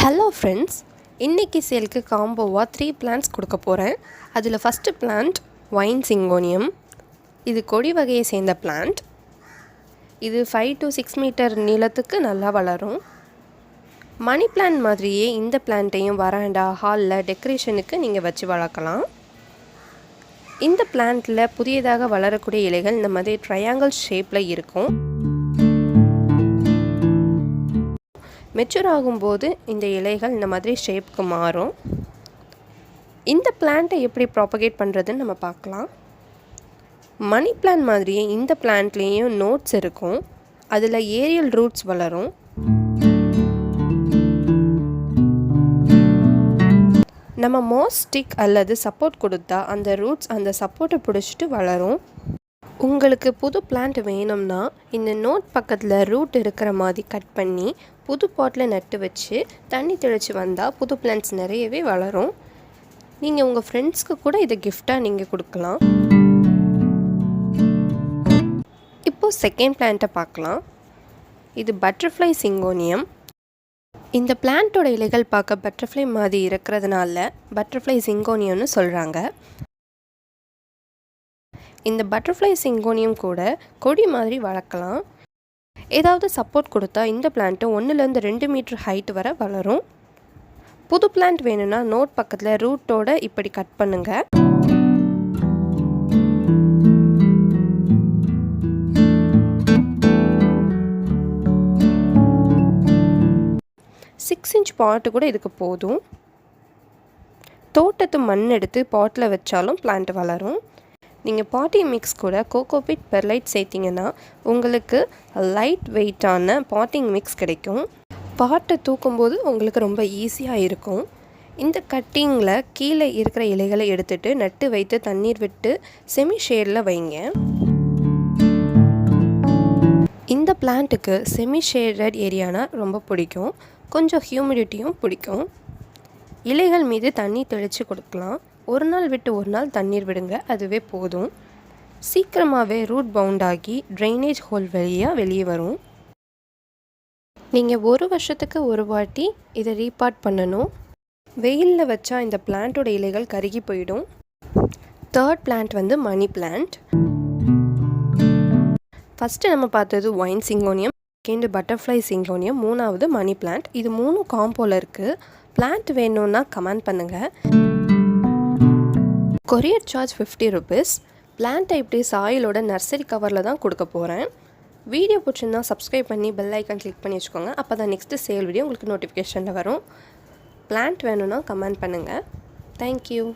Hello friends, இன்றைக்கி சேலுக்கு காம்போவாக 3 plants கொடுக்க போகிறேன். அதில் ஃபஸ்ட்டு பிளான்ட் ஒயின் சிங்கோனியம். இது கொடி வகையை சேர்ந்த பிளான்ட். இது 5 to 6 மீட்டர் நீளத்துக்கு நல்லா வளரும். மணி பிளான்ட் மாதிரியே இந்த பிளான்ட்டையும் வராண்டா ஹாலில் டெக்கரேஷனுக்கு நீங்கள் வச்சு வளர்க்கலாம். இந்த பிளான்ட்டில் புதியதாக வளரக்கூடிய இலைகள் இந்த மாதிரி ட்ரையாங்கிள் ஷேப்பில் இருக்கும். மெச்சூர் ஆகும்போது இந்த இலைகள் இந்த மாதிரி ஷேப்புக்கு மாறும். இந்த பிளான்ட்டை எப்படி ப்ராப்பகேட் பண்ணுறதுன்னு நம்ம பார்க்கலாம். மணி பிளான்ட் மாதிரியே இந்த பிளான்ட்லேயும் நோட்ஸ் இருக்கும். அதில் ஏரியல் ரூட்ஸ் வளரும். நம்ம மோஸ் ஸ்டிக் அல்லது சப்போர்ட் கொடுத்தா அந்த ரூட்ஸ் அந்த சப்போர்ட்டை பிடிச்சிட்டு வளரும். உங்களுக்கு புது பிளான்ட் வேணும்னா இந்த நோட் பக்கத்தில் ரூட் இருக்கிற மாதிரி கட் பண்ணி புது பாட்டில் நட்டு வச்சு தண்ணி தெளித்து வந்தால் புது பிளான்ட்ஸ் நிறையவே வளரும். நீங்கள் உங்கள் ஃப்ரெண்ட்ஸ்க்கு கூட இதை கிஃப்டாக நீங்கள் கொடுக்கலாம். இப்போது செகண்ட் பிளான்ட்டை பார்க்கலாம். இது பட்டர்ஃப்ளை சிங்கோனியம். இந்த பிளான்ட்டோட இலைகள் பார்க்க பட்டர்ஃப்ளை மாதிரி இருக்கிறதுனால பட்டர்ஃப்ளை சிங்கோனியம்னு சொல்கிறாங்க. இந்த பட்டர்ஃப்ளை சிங்கோனியம் கூட கொடி மாதிரி வளர்க்கலாம். ஏதாவது சப்போர்ட் கொடுத்தா இந்த பிளான்ட்டு 1 to 2 மீட்டர் ஹைட் வரை வளரும். புது பிளான்ட் வேணும்னா நோட் பக்கத்தில் ரூட்டோட இப்படி கட் பண்ணுங்க. சிக்ஸ் இன்ச் பாட்டு கூட இதுக்கு போதும். தோட்டத்து மண் எடுத்து பாட்டில் வச்சாலும் பிளான்ட் வளரும். நீங்கள் பாட்டிங் மிக்ஸ் கூட கோகோபிட் பெர்லைட் சேர்த்திங்கன்னா உங்களுக்கு லைட் வெயிட்டான பாட்டிங் மிக்ஸ் கிடைக்கும். பாட்டை தூக்கும்போது உங்களுக்கு ரொம்ப ஈஸியாக இருக்கும். இந்த கட்டிங்கில் கீழே இருக்கிற இலைகளை எடுத்துகிட்டு நட்டு வைத்து தண்ணீர் விட்டு செமி ஷேடில் வைங்க. இந்த பிளான்ட்டுக்கு செமி ஷேடட் ஏரியானா ரொம்ப பிடிக்கும். கொஞ்சம் ஹியூமிடிட்டியும் பிடிக்கும். இலைகள் மீது தண்ணி தெளித்து கொடுக்கலாம். ஒரு நாள் விட்டு ஒரு நாள் தண்ணீர் விடுங்க, அதுவே போதும். சீக்கிரமாகவே ரூட் பவுண்ட் ஆகி ட்ரைனேஜ் ஹோல் வழியாக வெளியே வரும். நீங்கள் 1 வருஷத்துக்கு ஒரு வாட்டி இதை ரீபாட் பண்ணணும். வெயிலில் வச்சா இந்த பிளான்ட்டோட இலைகள் கருகி போயிடும். தேர்ட் பிளான்ட் வந்து மணி பிளான்ட். ஃபஸ்ட்டு நம்ம பார்த்தது wine syngonium, second butterfly syngonium, 3வது மணி பிளான்ட். இது 3 காம்போவில் இருக்குது. பிளான்ட் வேணும்னா கமெண்ட் பண்ணுங்கள். Courier charge 50 rupees. பிளான்ட்டை இப்படி சாயிலோட நர்சரி கவரில் தான் கொடுக்க போகிறேன். வீடியோ பிடிச்சிருந்தா சப்ஸ்கிரைப் பண்ணி பெல் ஐக்கான் கிளிக் பண்ணி வச்சுக்கோங்க. அப்போ தான் நெக்ஸ்ட்டு சேல் வீடியோ உங்களுக்கு நோட்டிஃபிகேஷனில் வரும். பிளான்ட் வேணும்னா கமெண்ட் பண்ணுங்கள். தேங்க்யூ.